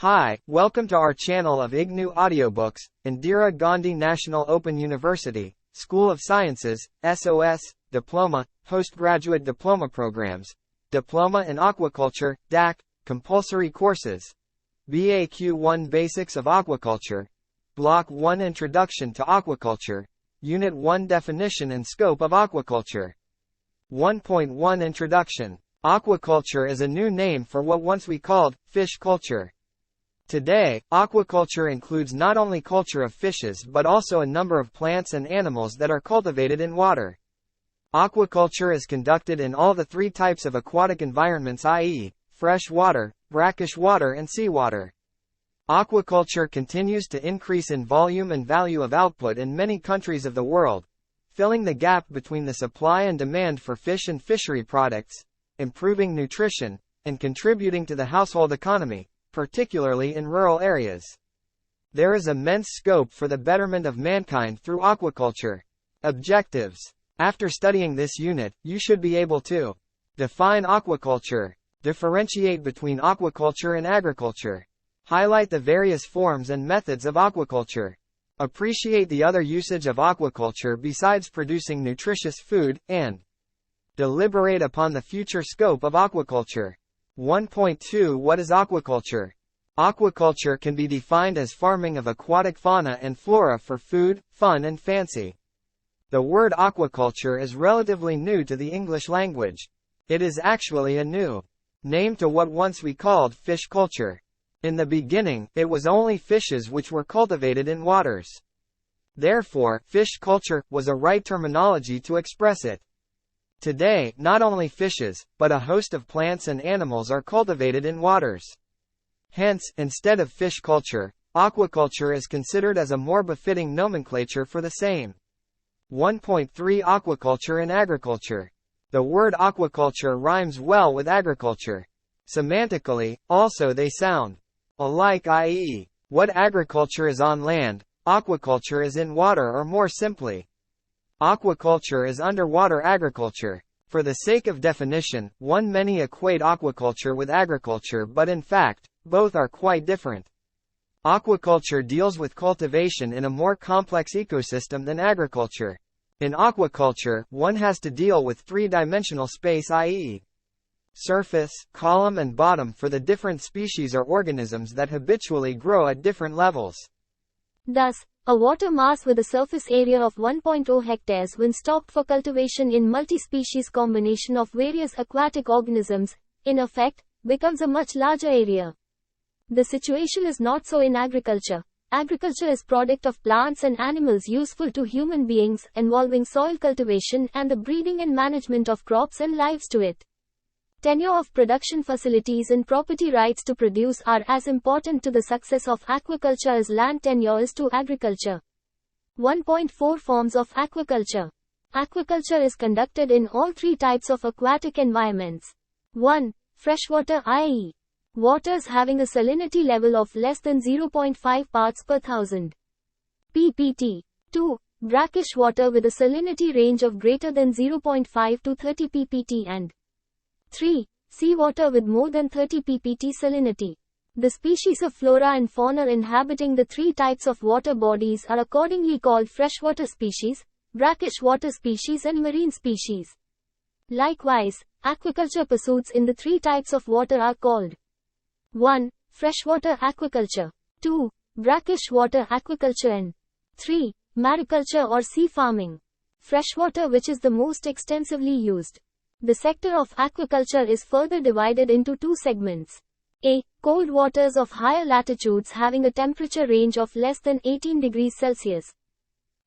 Hi, welcome to our channel of IGNOU Audiobooks, Indira Gandhi National Open University, School of Sciences, SOS, Diploma, Postgraduate Diploma Programs, Diploma in Aquaculture, DAC, Compulsory Courses, BAQ-1 Basics of Aquaculture, Block-1 Introduction to Aquaculture, Unit-1 Definition and Scope of Aquaculture. 1.1 Introduction. Aquaculture is a new name for what once we called fish culture. Today, aquaculture includes not only culture of fishes but also a number of plants and animals that are cultivated in water. Aquaculture is conducted in all the three types of aquatic environments, i.e., fresh water, brackish water and seawater. Aquaculture continues to increase in volume and value of output in many countries of the world, filling the gap between the supply and demand for fish and fishery products, improving nutrition, and contributing to the household economy, particularly in rural areas. There is immense scope for the betterment of mankind through aquaculture. Objectives. After studying this unit, you should be able to define aquaculture, differentiate between aquaculture and agriculture, highlight the various forms and methods of aquaculture, appreciate the other usage of aquaculture besides producing nutritious food, and deliberate upon the future scope of aquaculture. 1.2 What is aquaculture? Aquaculture can be defined as farming of aquatic fauna and flora for food, fun and fancy. The word aquaculture is relatively new to the English language. It is actually a new name to what once we called fish culture. In the beginning, it was only fishes which were cultivated in waters. Therefore, fish culture was a right terminology to express it. Today, not only fishes, but a host of plants and animals are cultivated in waters. Hence, instead of fish culture, aquaculture is considered as a more befitting nomenclature for the same. 1.3 Aquaculture and agriculture. The word aquaculture rhymes well with agriculture. Semantically, also they sound alike, i.e., what agriculture is on land, aquaculture is in water, or more simply, aquaculture is underwater agriculture. For the sake of definition, many equate aquaculture with agriculture, but in fact, both are quite different. Aquaculture deals with cultivation in a more complex ecosystem than agriculture. In aquaculture, one has to deal with three-dimensional space, i.e., surface, column and bottom for the different species or organisms that habitually grow at different levels. Thus, a water mass with a surface area of 1.0 hectares when stocked for cultivation in multi-species combination of various aquatic organisms, in effect, becomes a much larger area. The situation is not so in agriculture. Agriculture is product of plants and animals useful to human beings, involving soil cultivation and the breeding and management of crops and lives to it. Tenure of production facilities and property rights to produce are as important to the success of aquaculture as land tenure is to agriculture. 1.4 Forms of aquaculture. Aquaculture is conducted in all three types of aquatic environments. 1. Freshwater, i.e., waters having a salinity level of less than 0.5 parts per thousand ppt. 2. Brackish water with a salinity range of greater than 0.5 to 30 ppt and 3. Seawater with more than 30 ppt salinity. The species of flora and fauna inhabiting the three types of water bodies are accordingly called freshwater species, brackish water species and marine species. Likewise, aquaculture pursuits in the three types of water are called 1. Freshwater aquaculture, 2. Brackish water aquaculture and 3. Mariculture or sea farming. Freshwater, which is the most extensively used. The sector of aquaculture is further divided into two segments. A. Cold waters of higher latitudes having a temperature range of less than 18 degrees Celsius.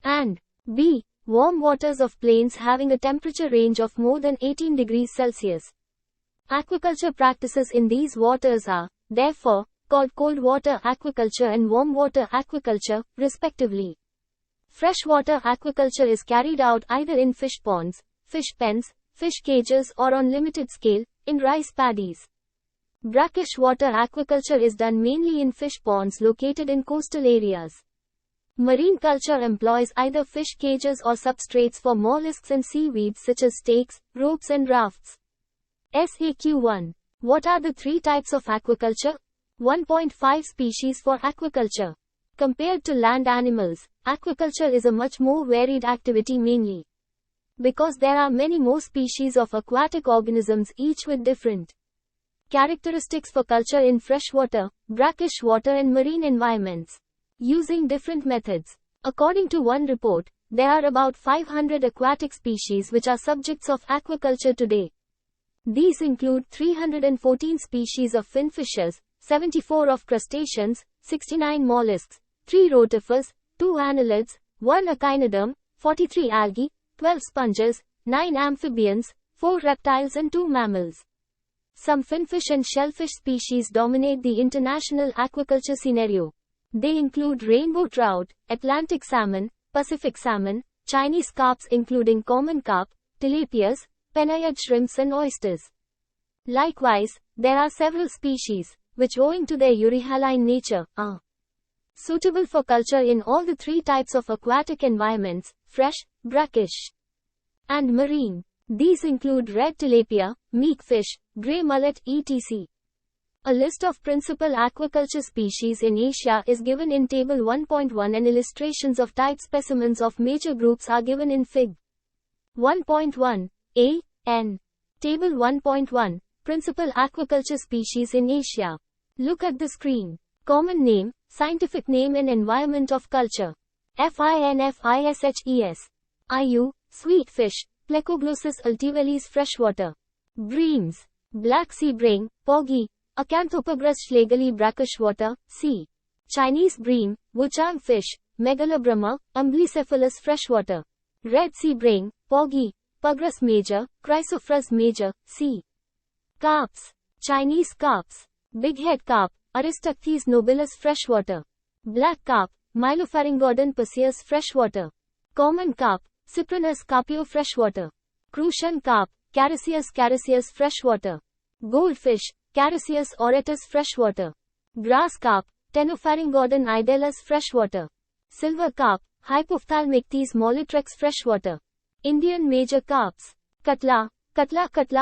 And B. Warm waters of plains having a temperature range of more than 18 degrees Celsius. Aquaculture practices in these waters are, therefore, called cold water aquaculture and warm water aquaculture, respectively. Freshwater aquaculture is carried out either in fish ponds, fish pens, fish cages or on limited scale, in rice paddies. Brackish water aquaculture is done mainly in fish ponds located in coastal areas. Marine culture employs either fish cages or substrates for mollusks and seaweeds such as stakes, ropes and rafts. SAQ-1. What are the three types of aquaculture? 1.5 species for aquaculture. Compared to land animals, aquaculture is a much more varied activity mainly because there are many more species of aquatic organisms, each with different characteristics for culture in freshwater, brackish water and marine environments, using different methods. According to one report, there are about 500 aquatic species which are subjects of aquaculture today. These include 314 species of finfishes, 74 of crustaceans, 69 mollusks, 3 rotifers, 2 annelids, 1 echinoderm, 43 algae, 12 sponges, 9 amphibians, 4 reptiles and 2 mammals. Some finfish and shellfish species dominate the international aquaculture scenario. They include rainbow trout, Atlantic salmon, Pacific salmon, Chinese carps including common carp, tilapias, penayad shrimps and oysters. Likewise, there are several species, which owing to their euryhaline nature, are suitable for culture in all the 3 types of aquatic environments, fresh, brackish, and marine. These include red tilapia, meekfish, grey mullet etc. A list of principal aquaculture species in Asia is given in Table 1.1 and illustrations of type specimens of major groups are given in Fig. 1.1. A. N. Table 1.1. Principal aquaculture species in Asia. Look at the screen. Common name, scientific name and environment of culture. FINFISHES. IU, sweet fish, Plecoglossus altivelis freshwater. Breams. Black sea bream, Porgy, Acanthopogrus schlegeli brackish water, C. Chinese bream, Wuchang fish, Megalobrahma, Umbellicephalus freshwater. Red sea bream, Porgy, Pugrus major, Chrysophorus major, C. Carps. Chinese carps. Bighead carp, Aristocthes nobilis freshwater. Black carp, Mylopharyngodon passeus freshwater. Common carp, Cyprinus carpio freshwater. Crucian carp, Carassius freshwater. Goldfish, Carassius auratus freshwater. Grass carp, Tenopharyngodon idellus freshwater. Silver carp, Hypophthalmictes molotrex freshwater. Indian major carps. Katla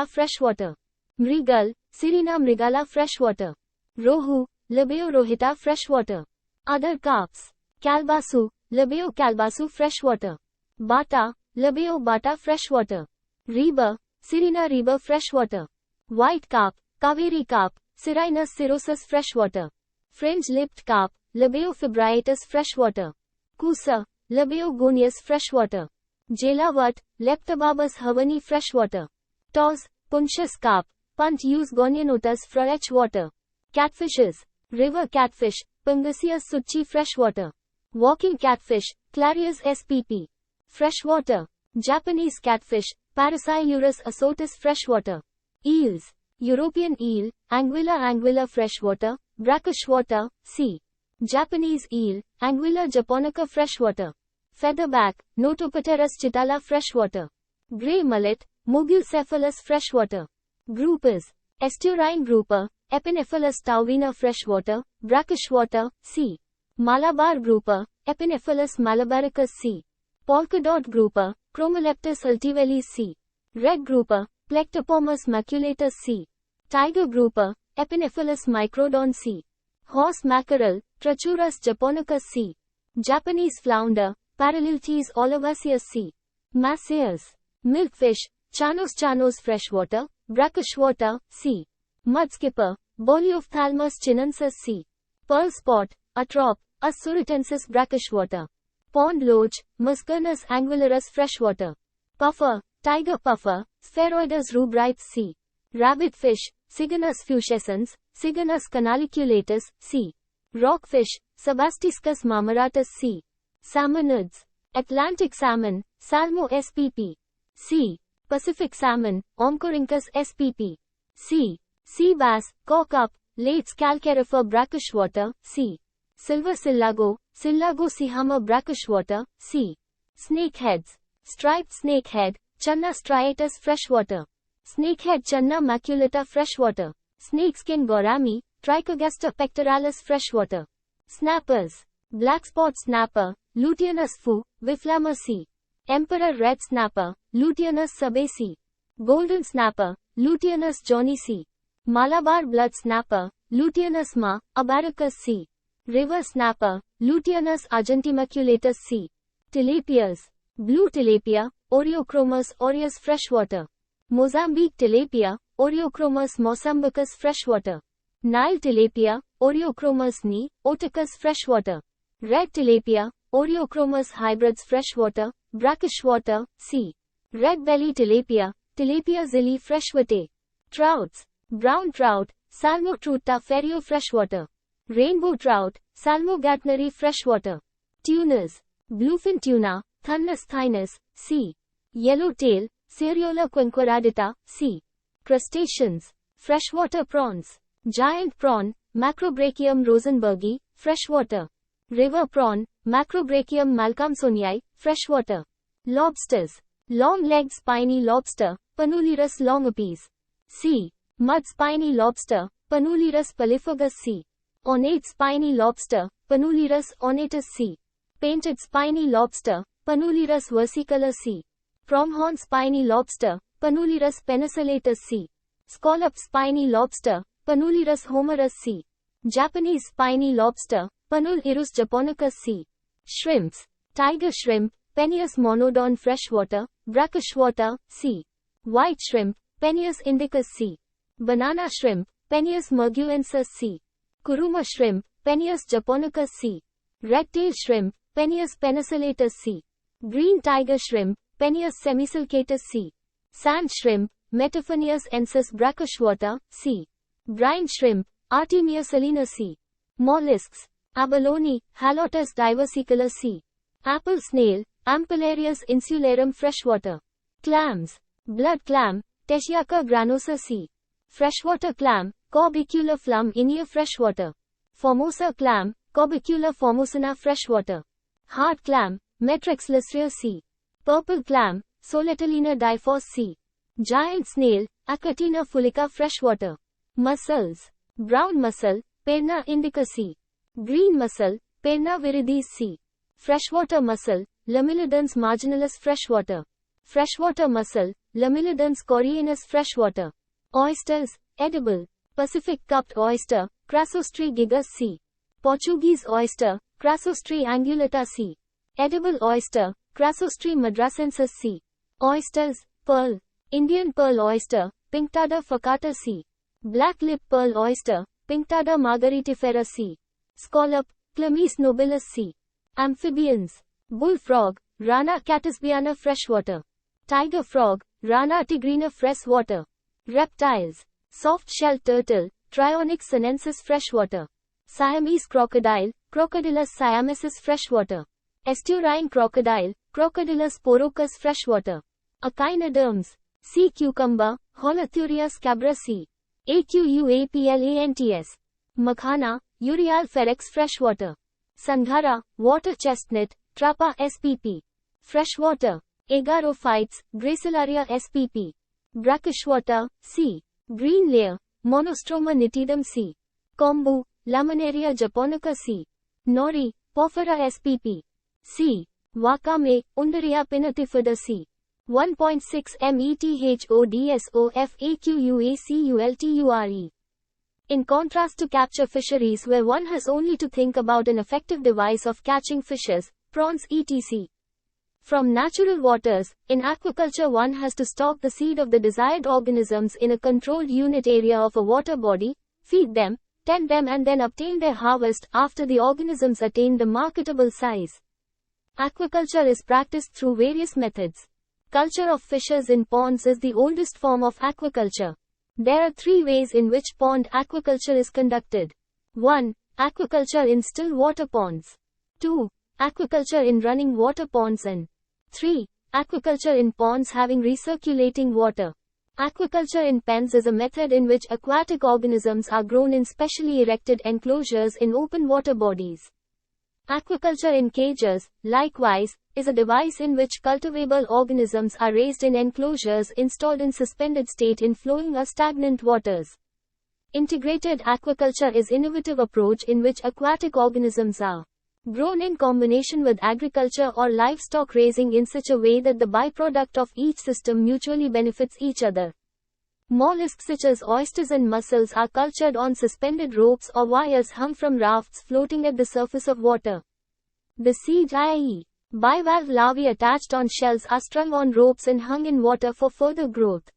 freshwater. Mrigal, Sirena mrigala freshwater. Rohu, Labeo rohita freshwater. Other carps. Kalbasu, Labeo kalbasu freshwater. Bata, Labeo bata freshwater. Reba, Sirena reba freshwater. White carp, Kaveri carp, Sirinus cirrhosus freshwater. Fringe-lipped carp, Labeo fibriatus freshwater. Kusa, Labeo gonius freshwater. Jelavat, Leptobarbus havani freshwater. Tawse, Puntius carp, Punt use gonianotus freshwater. Catfishes. River catfish, Pangasius suchi freshwater. Walking catfish, Clarius spp. Freshwater. Japanese catfish, Parasailurus asotus freshwater. Eels. European eel, Anguilla freshwater, brackish water, C. Japanese eel, Anguilla japonica freshwater. Featherback, Notopterus chitala freshwater. Grey mullet, Mugilcephalus freshwater. Groupers. Estuarine grouper, Epinephalus tauvina freshwater, brackish water, C. Malabar grouper, Epinephalus malabaricus C. Polka dot grouper, Chromoleptus altivelis C. Red grouper, Plectopomus maculatus C. Tiger grouper, Epinephalus microdon C. Horse mackerel, Trachurus japonicus C. Japanese flounder, Paralleltes olivaceus C. Maceus. Milkfish, Chanos freshwater, brackish water, C. Mudskipper, Boleophthalmus chinensis C. Pearl spot, Atrop, Assuratensis brackish water. Pond loach, Muscernus anguilarus freshwater. Puffer, tiger puffer, Spheroides rubrites C. Rabbitfish, Siganus fuscescens, Siganus canaliculatus C. Rockfish, Sebastiscus marmoratus C. Salmonids. Atlantic salmon, Salmo spp. C. Pacific salmon, Omcorhynchus spp. C. Sea bass, Cock-up, Lates calcarifer brackish water, C. Silver sillago, Sillago sihama brackish water, C. Snakeheads. Striped snakehead, Channa striatus freshwater. Snakehead Channa maculata freshwater. Snakeskin gourami, Trichogaster pectoralis freshwater. Snappers. Blackspot snapper, Luteolus fu, Wiflama C. Emperor red snapper, Luteolus sabesi. Golden snapper, Luteolus johnny C. Malabar blood snapper, Luteolus ma, Abaricus C. River snapper, Luteolus argentimaculatus C. Tilapias. Blue tilapia, Oreochromis aureus freshwater. Mozambique tilapia, Oreochromis mozambicus freshwater. Nile tilapia, Oreochromis ni, Oticus freshwater. Red tilapia, Oreochromis hybrids freshwater, brackish-water, C. Red belly tilapia, Tilapia zilli freshwater. Trouts. Brown trout, Salmotruta ferio freshwater. Rainbow trout, Salmogatneri freshwater. Tunas. Bluefin tuna, Thunus thynus, C. Yellowtail, Seriola quinqueradita, C. Crustaceans. Freshwater prawns. Giant prawn, Macrobrachium rosenbergi, freshwater. River prawn, Macrobrachium malcolmsonii, freshwater. Lobsters. Long-legged spiny lobster, Panulirus longipes. C. Mud spiny lobster, Panulirus polyphagus C. Ornate spiny lobster, Panulirus ornatus C. Painted spiny lobster, Panulirus versicolor C. Pronghorn spiny lobster, Panulirus penicillatus C. Scallop spiny lobster, Panulirus homerus C. Japanese spiny lobster, Panulirus japonicus C. Shrimps. Tiger shrimp, Peneus monodon freshwater, brackish-water, C. White shrimp, Peneus indicus C. Banana shrimp, Peneus merguensis C. Kuruma shrimp, Peneus japonicus C. Red-tail shrimp, Peneus penicillatus C. Green tiger shrimp, Peneus semisulcatus C. Sand shrimp, Metaphaneus ensis brackish-water, C. Brine shrimp, Artemia salina C. Mollusks. Abalone, Halotus diversicolor C. Apple snail, Ampelarius insularum freshwater. Clams. Blood clam, Teschiaca granosa C. Freshwater clam, Corbicular flum inia freshwater. Formosa clam, Corbicular formosina freshwater. Heart clam, Metrix lysria C. Purple clam, Soletalina diffos C. Giant snail, Achatina fulica freshwater. Mussels. Brown mussel, Perna indica C. Green mussel, Perna viridis C. Freshwater mussel, Lamellodons marginalis freshwater. Freshwater mussel, Lamellodons coriolanus freshwater. Oysters, edible. Pacific cupped oyster, Crassostri gigas C. Portuguese oyster, Crassostri angulata C. Edible oyster, Crassostri madracensis C. Oysters, pearl. Indian pearl oyster, Pinctada facata C. Black lip pearl oyster, Pinctada margaritifera C. Scallop, Chlamys nobilis C. Amphibians. Bullfrog, Rana catisbiana freshwater. Tiger frog, Rana tigrina freshwater. Reptiles. Soft-shelled turtle, Trionyx sinensis freshwater. Siamese crocodile, Crocodilus siamesis freshwater. Estuarine crocodile, Crocodilus porocus freshwater. Echinoderms. Sea cucumber, Holothuria scabra C. Aquaplants. Makhana, Urial ferex freshwater. Sanghara, water chestnut, Trapa spp. Freshwater. Agarophytes, Gracilaria spp. Brackishwater, C. Green layer, Monostroma nitidum C. Kombu, Laminaria japonica C. Nori, Porphyra spp. C. Wakame, Undaria pinnatifida C. 1.6 METHODSOFAQUACULTURE. In contrast to capture fisheries where one has only to think about an effective device of catching fishes, prawns etc. From natural waters, in aquaculture one has to stock the seed of the desired organisms in a controlled unit area of a water body, feed them, tend them and then obtain their harvest after the organisms attain the marketable size. Aquaculture is practiced through various methods. Culture of fishes in ponds is the oldest form of aquaculture. There are three ways in which pond aquaculture is conducted. 1. Aquaculture in still water ponds. 2. Aquaculture in running water ponds and 3. Aquaculture in ponds having recirculating water. Aquaculture in pens is a method in which aquatic organisms are grown in specially erected enclosures in open water bodies. Aquaculture in cages, likewise, is a device in which cultivable organisms are raised in enclosures installed in suspended state in flowing or stagnant waters. Integrated aquaculture is an innovative approach in which aquatic organisms are grown in combination with agriculture or livestock raising in such a way that the byproduct of each system mutually benefits each other. Mollusks such as oysters and mussels are cultured on suspended ropes or wires hung from rafts floating at the surface of water. The seed, i.e., bivalve larvae attached on shells, are strung on ropes and hung in water for further growth.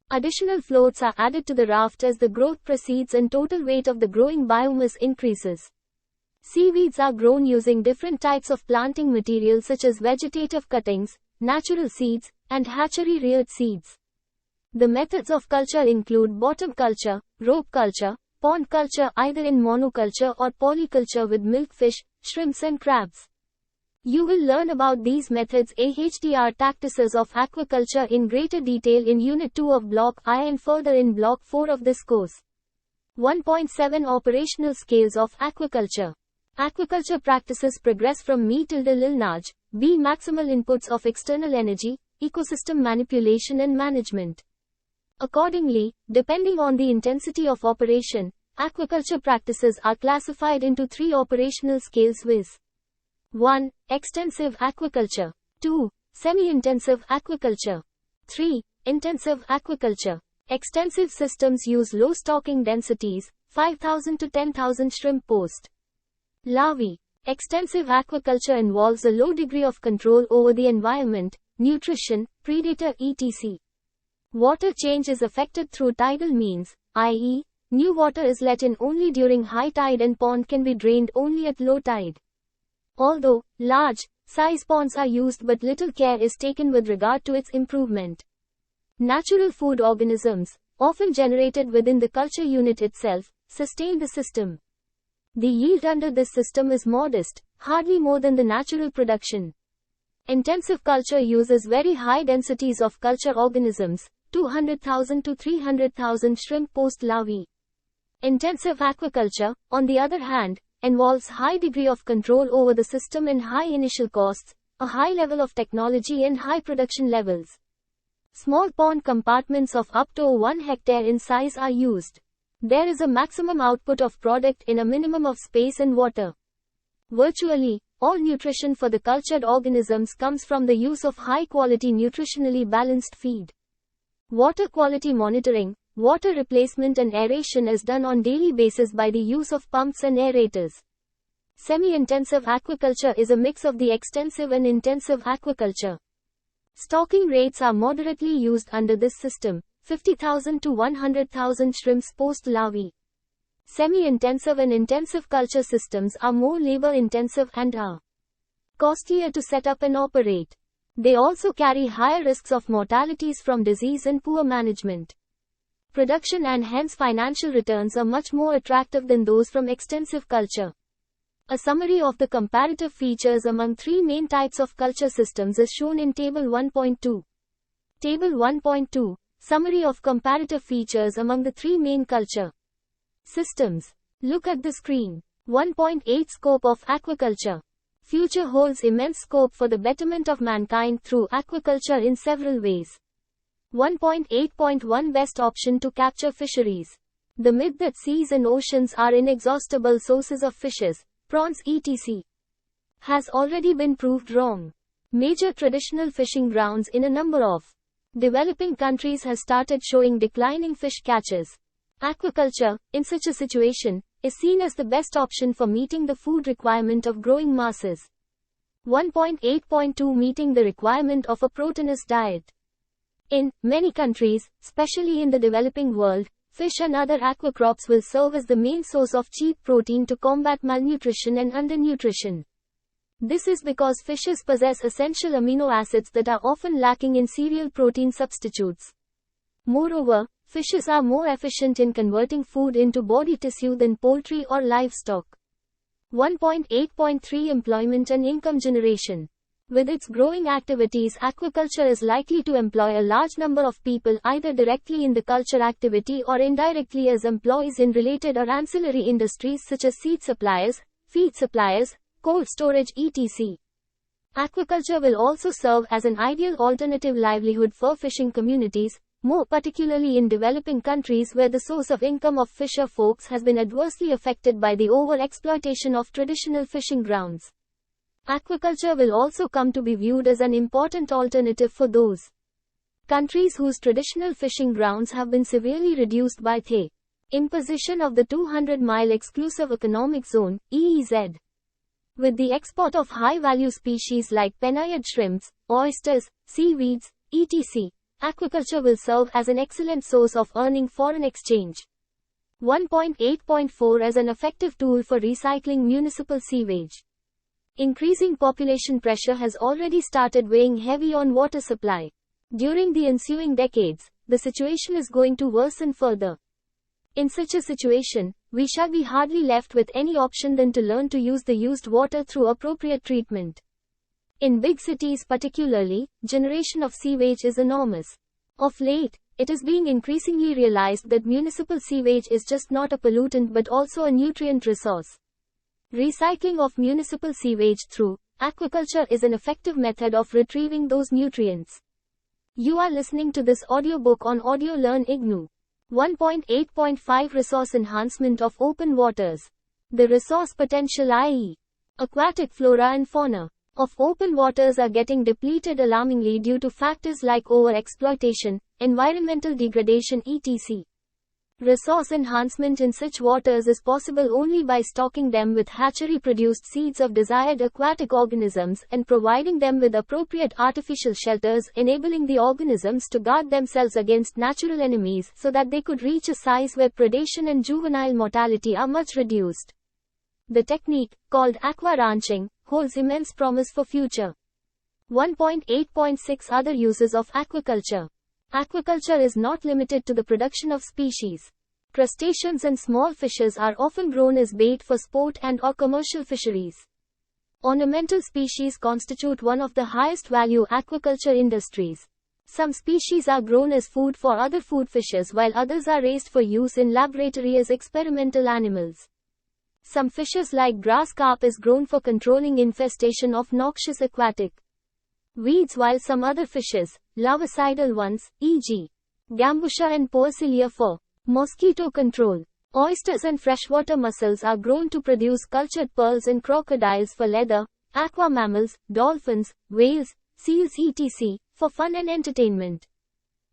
Additional floats are added to the raft as the growth proceeds and total weight of the growing biomass increases. Seaweeds are grown using different types of planting material such as vegetative cuttings, natural seeds, and hatchery-reared seeds. The methods of culture include bottom culture, rope culture, pond culture either in monoculture or polyculture with milkfish, shrimps and crabs. You will learn about these methods AHDR practices of aquaculture in greater detail in Unit 2 of Block I and further in Block 4 of this course. 1.7 Operational Scales of Aquaculture. Aquaculture practices progress from me-lil-naj, B. Maximal inputs of external energy, ecosystem manipulation and management. Accordingly, depending on the intensity of operation, aquaculture practices are classified into 3 operational scales viz. 1. Extensive aquaculture. 2. Semi-intensive aquaculture. 3. Intensive aquaculture. Extensive systems use low stocking densities, 5,000 to 10,000 shrimp post larvae. Extensive aquaculture involves a low degree of control over the environment, nutrition, predator etc. Water change is affected through tidal means, i.e., new water is let in only during high tide and pond can be drained only at low tide. Although large size ponds are used, but little care is taken with regard to its improvement. Natural food organisms, often generated within the culture unit itself, sustain the system. The yield under this system is modest, hardly more than the natural production. Intensive culture uses very high densities of culture organisms, 200,000 to 300,000 shrimp post larvae. Intensive aquaculture, on the other hand, involves high degree of control over the system and high initial costs, a high level of technology and high production levels. Small pond compartments of up to 1 hectare in size are used. There is a maximum output of product in a minimum of space and water. Virtually, all nutrition for the cultured organisms comes from the use of high-quality nutritionally balanced feed. Water quality monitoring, water replacement and aeration is done on daily basis by the use of pumps and aerators. Semi-intensive aquaculture is a mix of the extensive and intensive aquaculture. Stocking rates are moderately used under this system, 50,000 to 100,000 shrimps post larvae. Semi-intensive and intensive culture systems are more labor-intensive and are costlier to set up and operate. They also carry higher risks of mortalities from disease and poor management. Production and hence financial returns are much more attractive than those from extensive culture. A summary of the comparative features among 3 main types of culture systems is shown in Table 1.2. Table 1.2, Summary of comparative features among the 3 main culture systems. Look at the screen. 1.8 Scope of aquaculture. Future holds immense scope for the betterment of mankind through aquaculture in several ways. 1.8.1 Best option to capture fisheries. The myth that seas and oceans are inexhaustible sources of fishes, prawns etc. has already been proved wrong. Major traditional fishing grounds in a number of developing countries has started showing declining fish catches. Aquaculture, in such a situation, is seen as the best option for meeting the food requirement of growing masses. 1.8.2 Meeting the requirement of a proteinous diet. In many countries, especially in the developing world, fish and other aquacrops will serve as the main source of cheap protein to combat malnutrition and undernutrition. This is because fishes possess essential amino acids that are often lacking in cereal protein substitutes. Moreover, fishes are more efficient in converting food into body tissue than poultry or livestock. 1.8.3 Employment and income generation. With its growing activities, aquaculture is likely to employ a large number of people either directly in the culture activity or indirectly as employees in related or ancillary industries such as seed suppliers, feed suppliers, cold storage etc. Aquaculture will also serve as an ideal alternative livelihood for fishing communities, more particularly in developing countries where the source of income of fisher folks has been adversely affected by the over-exploitation of traditional fishing grounds. Aquaculture will also come to be viewed as an important alternative for those Countries whose traditional fishing grounds have been severely reduced by the imposition of the 200-mile Exclusive Economic Zone, EEZ. With the export of high-value species like penayed shrimps, oysters, seaweeds, etc., aquaculture will serve as an excellent source of earning foreign exchange. 1.8.4 as an effective tool for recycling municipal sewage. Increasing population pressure has already started weighing heavy on water supply. During the ensuing decades, the situation is going to worsen further. In such a situation, we shall be hardly left with any option than to learn to use the used water through appropriate treatment. In big cities particularly, generation of sewage is enormous. Of late, it is being increasingly realized that municipal sewage is just not a pollutant but also a nutrient resource. Recycling of municipal sewage through aquaculture is an effective method of retrieving those nutrients. You are listening to this audiobook on Audio Learn IGNOU. 1.8.5 Resource Enhancement of Open Waters. The resource potential, i.e., aquatic flora and fauna, of open waters are getting depleted alarmingly due to factors like overexploitation, environmental degradation etc. Resource enhancement in such waters is possible only by stocking them with hatchery-produced seeds of desired aquatic organisms and providing them with appropriate artificial shelters enabling the organisms to guard themselves against natural enemies so that they could reach a size where predation and juvenile mortality are much reduced. The technique, called aqua ranching, holds immense promise for future. 1.8.6 Other uses of aquaculture. Aquaculture is not limited to the production of species. Crustaceans and small fishes are often grown as bait for sport and/or commercial fisheries. Ornamental species constitute one of the highest value aquaculture industries. Some species are grown as food for other food fishes while others are raised for use in laboratory as experimental animals. Some fishes like grass carp is grown for controlling infestation of noxious aquatic weeds while some other fishes, larvicidal ones, e.g., Gambusha and Poecilia for mosquito control. Oysters and freshwater mussels are grown to produce cultured pearls and crocodiles for leather, aqua mammals, dolphins, whales, seals etc. for fun and entertainment.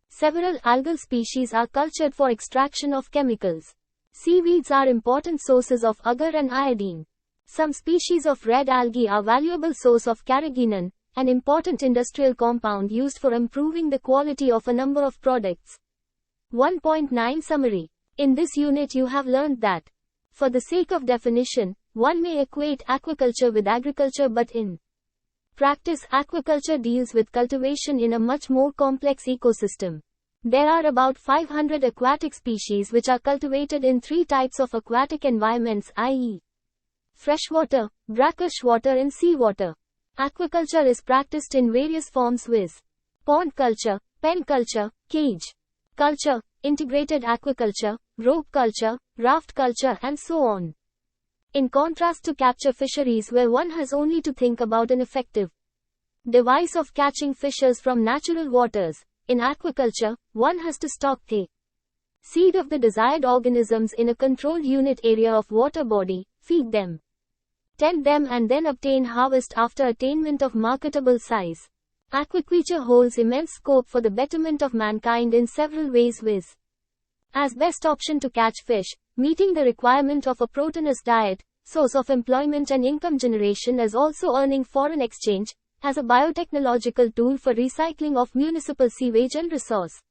Several algal species are cultured for extraction of chemicals. Seaweeds are important sources of agar and iodine. Some species of red algae are valuable source of carrageenan, an important industrial compound used for improving the quality of a number of products. 1.9 Summary. In this unit you have learned that, for the sake of definition, one may equate aquaculture with agriculture but in practice aquaculture deals with cultivation in a much more complex ecosystem. There are about 500 aquatic species which are cultivated in three types of aquatic environments, i.e., freshwater, brackish water and seawater. Aquaculture is practiced in various forms viz. Pond culture, pen culture, cage culture, integrated aquaculture, rope culture, raft culture and so on. In contrast to capture fisheries where one has only to think about an effective device of catching fishes from natural waters, in aquaculture, one has to stock the seed of the desired organisms in a controlled unit area of water body, feed them, tend them and then obtain harvest after attainment of marketable size. Aquaculture holds immense scope for the betterment of mankind in several ways viz. As best option to catch fish, meeting the requirement of a proteinous diet, source of employment and income generation as also earning foreign exchange, as a biotechnological tool for recycling of municipal sewage and resource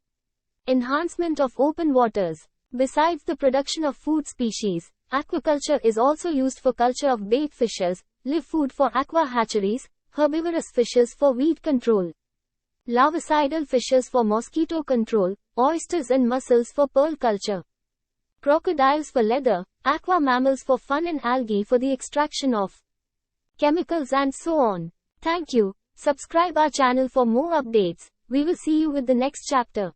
enhancement of open waters. Besides the production of food species, aquaculture is also used for culture of bait fishes, live food for aqua hatcheries, herbivorous fishes for weed control, larvicidal fishes for mosquito control, oysters and mussels for pearl culture, crocodiles for leather, aqua mammals for fun and algae for the extraction of chemicals and so on. Thank you. Subscribe our channel for more updates. We will see you with the next chapter.